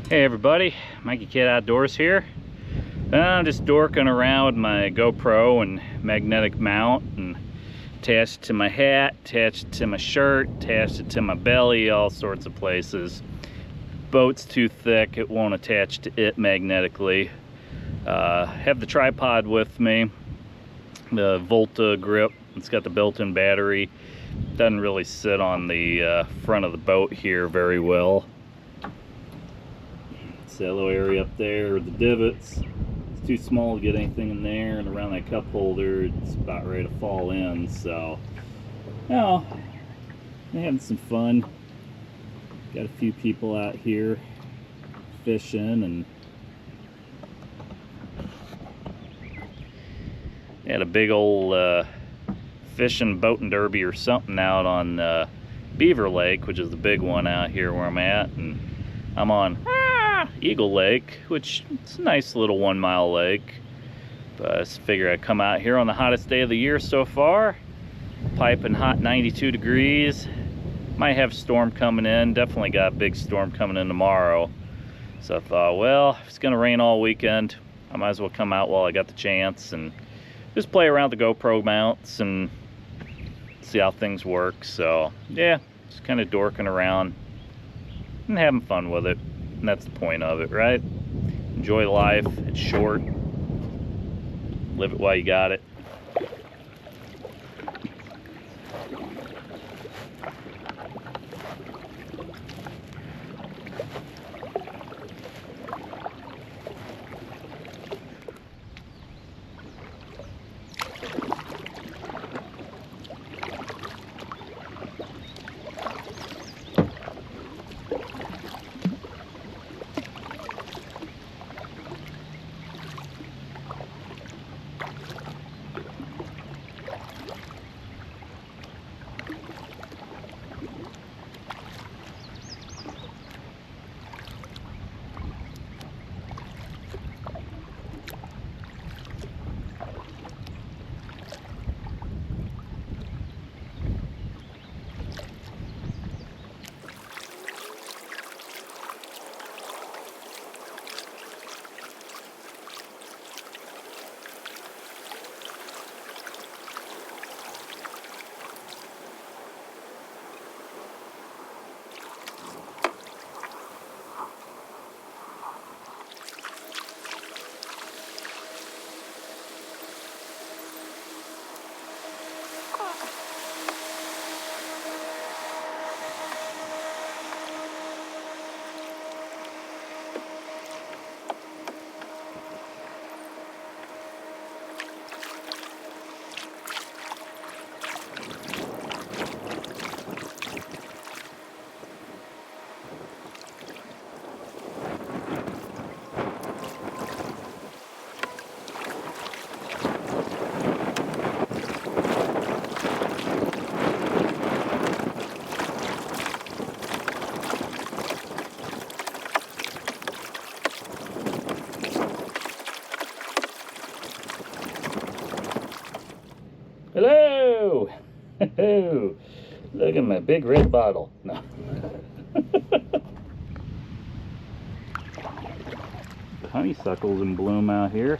Hey everybody, Mikeycat Outdoors here. I'm just dorking around with my GoPro and magnetic mount and attached it to my hat, attached it to my shirt, attached it to my belly, all sorts of places. Boat's too thick, it won't attach to it magnetically. Have the tripod with me, the Volta grip. It's got the built-in battery. Doesn't really sit on the front of the boat here very well. That little area up there, the divets, it's too small to get anything in there, and around that cup holder it's about ready to fall in. So now I'm having some fun. Got a few people out here fishing, and had a big old fishing boating derby or something out on Beaver Lake, which is the big one out here where I'm at, and I'm on Eagle Lake, which is a nice little 1 mile lake. But I just figure I'd come out here on the hottest day of the year so far. Piping hot 92 degrees. Might have a storm coming in. Definitely got a big storm coming in tomorrow. So I thought, well, if it's gonna rain all weekend, I might as well come out while I got the chance and just play around the GoPro mounts and see how things work. So yeah, just kind of dorking around and having fun with it. And that's the point of it, right? Enjoy life. It's short. Live it while you got it. Hello! Look at my big red bottle. No. Honeysuckles in bloom out here.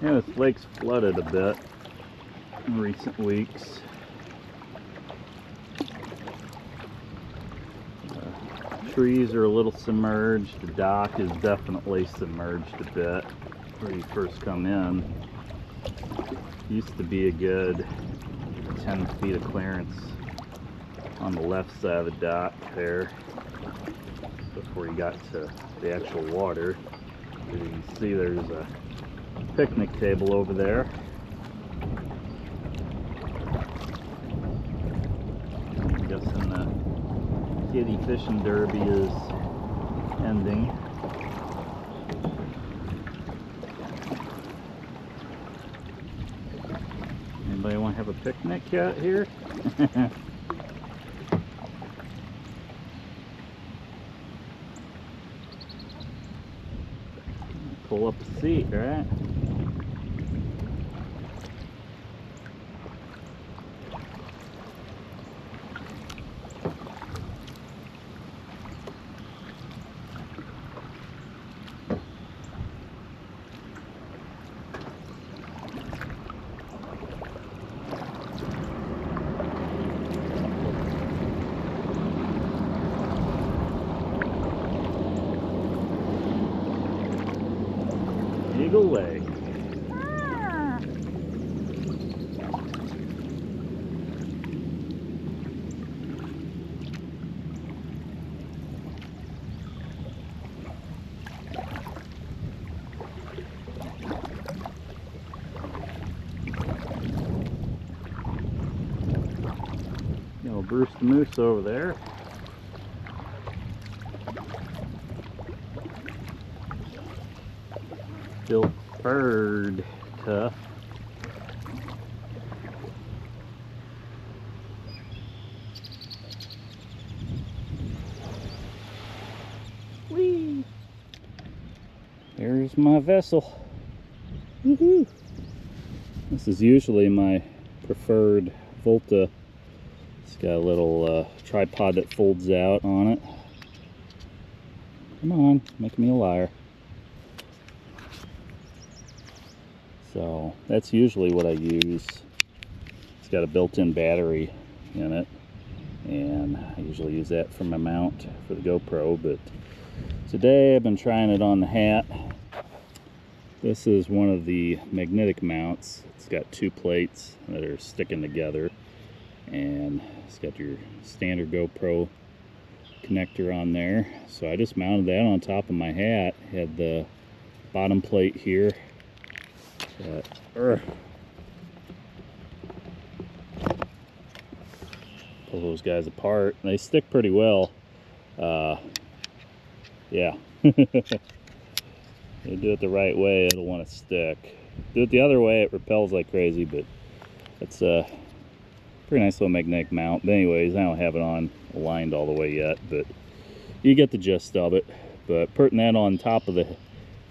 Yeah, this lake's flooded a bit in recent weeks. Trees are a little submerged. The dock is definitely submerged a bit where you first come in. Used to be a good 10 feet of clearance on the left side of the dock there before you got to the actual water. As you can see, there's a picnic table over there. I'm guessing the kitty fishing derby is ending. Anybody want to have a picnic out here? pull up a seat, right? Eagle Lake. Bruce the moose over there. Still purred tough. Whee! There's my vessel. Woohoo! This is usually my preferred Volta. It's got a little tripod that folds out on it. Come on, make me a liar. So that's usually what I use. It's got a built-in battery in it, and I usually use that for my mount for the GoPro, but today I've been trying it on the hat. This is one of the magnetic mounts. It's got two plates that are sticking together, and it's got your standard GoPro connector on there. So I just mounted that on top of my hat. Had the bottom plate here. Pull those guys apart. They stick pretty well. Yeah. You do it the right way, it'll want to stick. Do it the other way, it repels like crazy, but it's a pretty nice little magnetic mount. But anyways, I don't have it on aligned all the way yet, but you get the gist of it. But putting that on top of the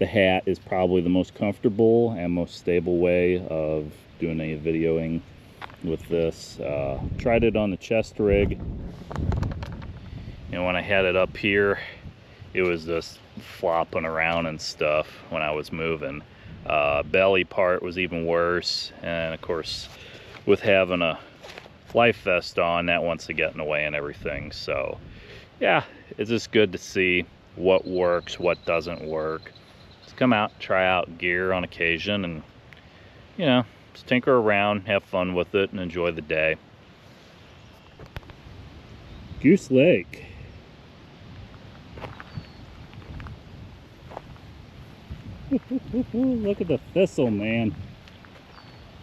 hat is probably the most comfortable and most stable way of doing any videoing with this. Tried it on the chest rig, and when I had it up here, it was just flopping around and stuff when I was moving. Belly part was even worse, and of course with having a life vest on, that wants to get in the way and everything. So yeah, it's just good to see what works, what doesn't work. Just come out, try out gear on occasion, and you know, just tinker around, have fun with it, and enjoy the day. Goose Lake. Look at the thistle, man.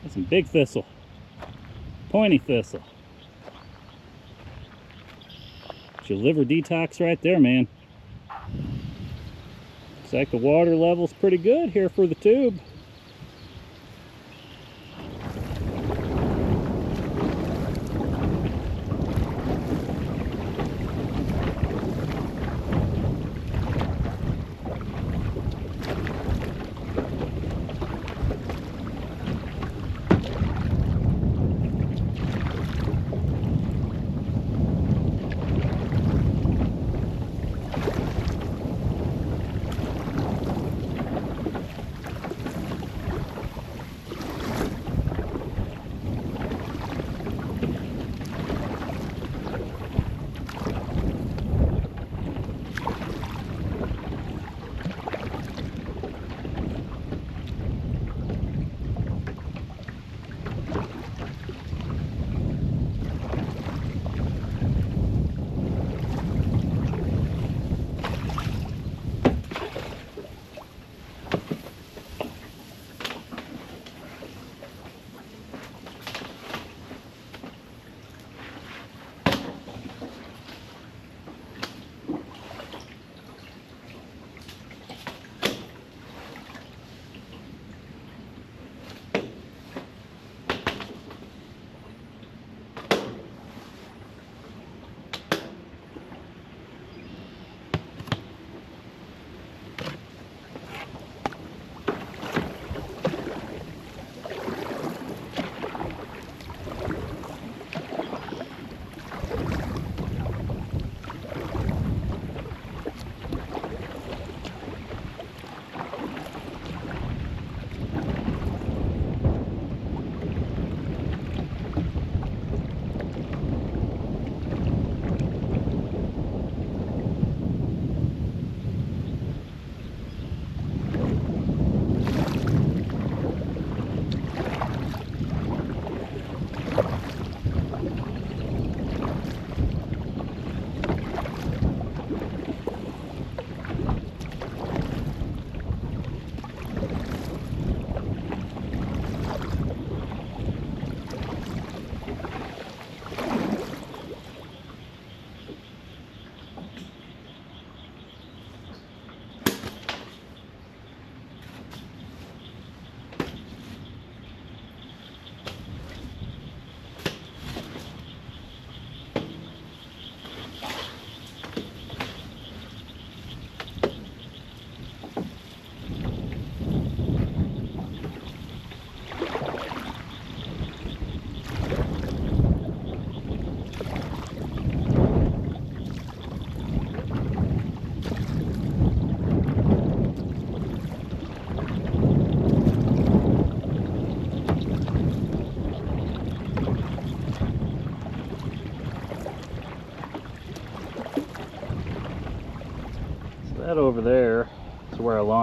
That's some big thistle. Pointy thistle. It's your liver detox right there, man. Looks like the water level's pretty good here for the tube.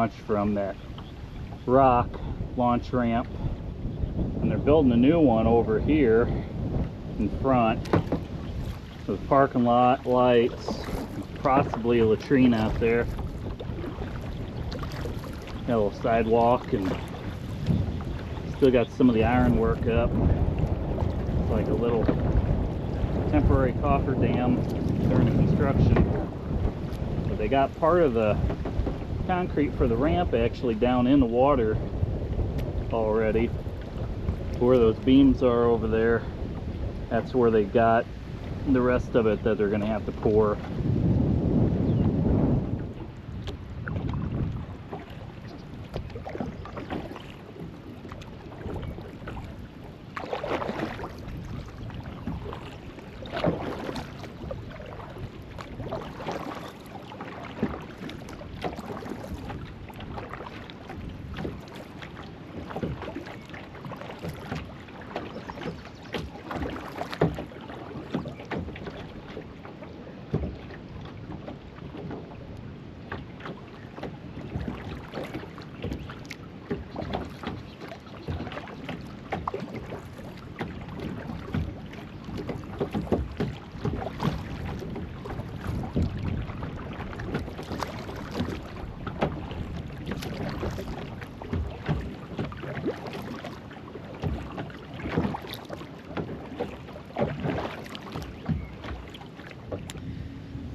launch from that rock launch ramp, and they're building a new one over here in front with parking lot, lights, possibly a latrine out there. Got a little sidewalk, and still got some of the ironwork up. It's like a little temporary cofferdam during construction. But they got part of the concrete for the ramp actually down in the water already. Where those beams are over there, that's where they got the rest of it that they're going to have to pour.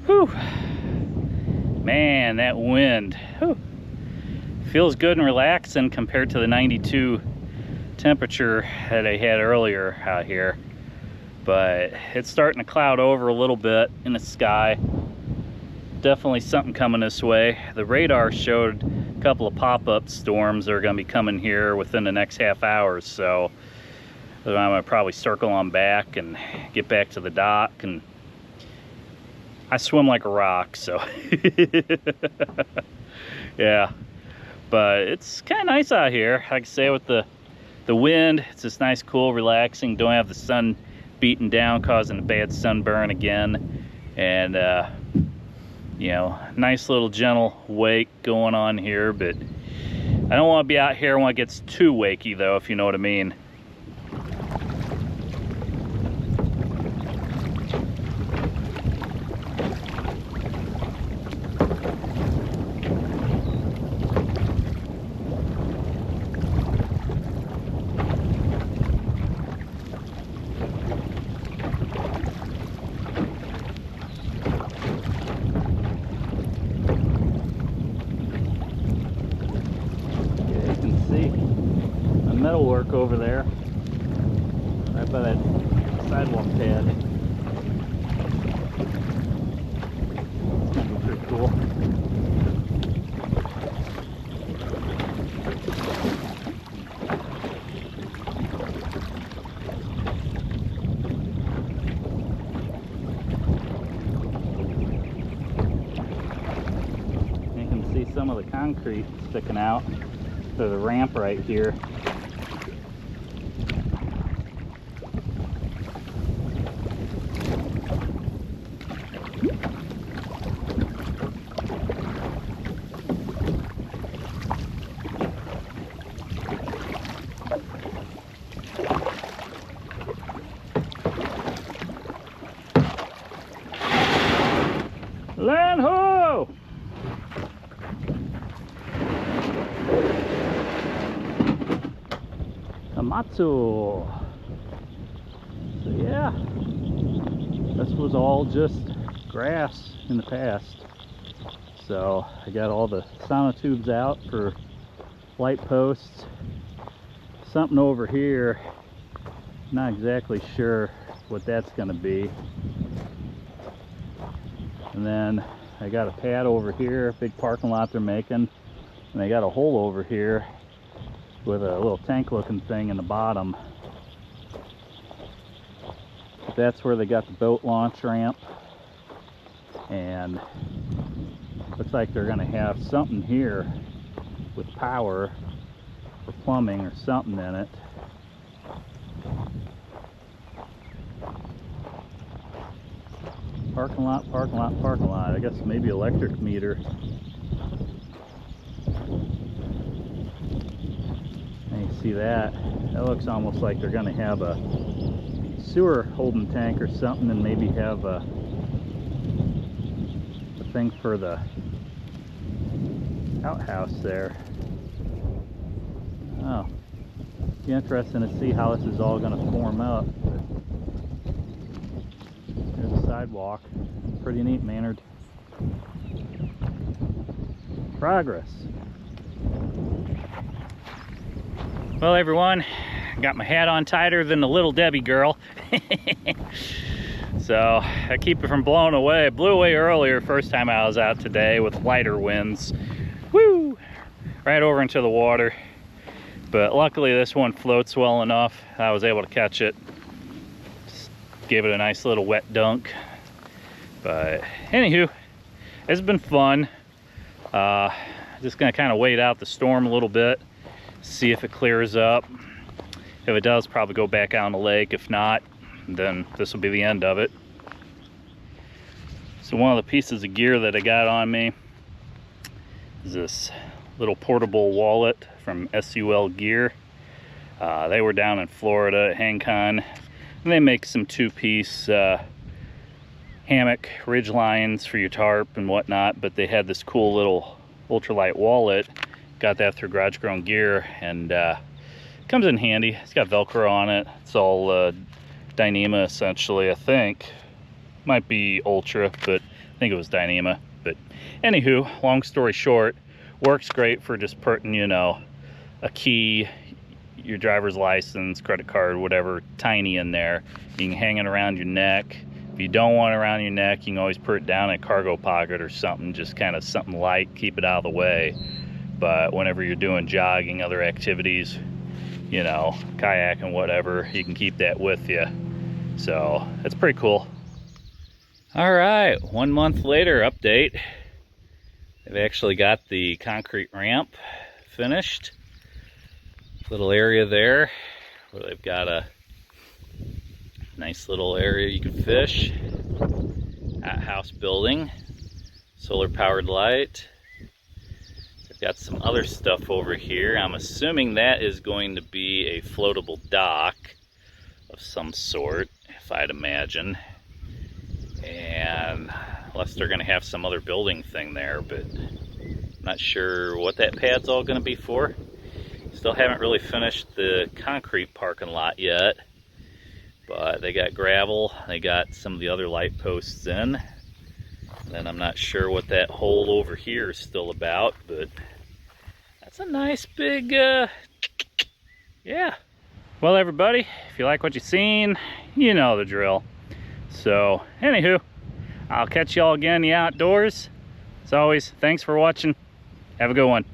Whew. Man, that wind. Whew. Feels good and relaxing compared to the 92 temperature that I had earlier out here. But it's starting to cloud over a little bit in the sky. Definitely something coming this way. The radar showed a couple of pop-up storms that are going to be coming here within the next half hour, so I'm going to probably circle on back and get back to the dock. And I swim like a rock, so yeah. But it's kind of nice out here. Like I say, with the wind, it's just nice, cool, relaxing. Don't have the sun beating down, causing a bad sunburn again. And you know, nice little gentle wake going on here. But I don't want to be out here when it gets too wakey, though, if you know what I mean. Metalwork over there, right by that sidewalk pad. It's gonna be pretty cool. You can see some of the concrete sticking out to the ramp right here. Land ho! Amatsu. So yeah, this was all just grass in the past. So I got all the sonotubes out for light posts. Something over here, not exactly sure what that's going to be. And then I got a pad over here, big parking lot they're making, and they got a hole over here with a little tank looking thing in the bottom. But that's where they got the boat launch ramp, and looks like they're going to have something here with power or plumbing or something in it. Parking lot, parking lot, parking lot. I guess maybe electric meter. see that. That looks almost like they're going to have a sewer holding tank or something, and maybe have a thing for the outhouse there. Oh, be interesting to see how this is all going to form up. There's a sidewalk, pretty neat mannered. Progress. Well, everyone, got my hat on tighter than the Little Debbie girl. So I keep it from blowing away. It blew away earlier, first time I was out today, with lighter winds. Woo! Right over into the water. But luckily this one floats well enough. I was able to catch it. Just gave it a nice little wet dunk. But anywho, it's been fun. Just gonna kind of wait out the storm a little bit, see if it clears up. If it does, probably go back out on the lake. If not, then this will be the end of it. So one of the pieces of gear that I got on me is this little portable wallet from SUL Gear. They were down in Florida at HangCon, and they make some two-piece hammock ridge lines for your tarp and whatnot, but they had this cool little ultralight wallet. Got that through Garage Grown Gear, and comes in handy. It's got Velcro on it. It's all Dyneema essentially, I think. Might be Ultra, but I think it was Dyneema. But anywho, long story short, works great for just putting, you know, a key, your driver's license, credit card, whatever, tiny in there. You can hang it around your neck. If you don't want it around your neck, you can always put it down in a cargo pocket or something, just kind of something light, keep it out of the way. But whenever you're doing jogging, other activities, you know, kayaking, whatever, you can keep that with you. So it's pretty cool. All right, 1 month later update. They've actually got the concrete ramp finished. Little area there where they've got a nice little area you can fish. Outhouse building, solar powered light. They've got some other stuff over here. I'm assuming that is going to be a floatable dock of some sort, if I'd imagine. And unless they're going to have some other building thing there, but I'm not sure what that pad's all going to be for. Still haven't really finished the concrete parking lot yet, but they got gravel, they got some of the other light posts in. Then I'm not sure what that hole over here is still about, but that's a nice big, yeah. Well, everybody, if you like what you've seen, you know the drill. So, anywho, I'll catch y'all again in the outdoors. As always, thanks for watching. Have a good one.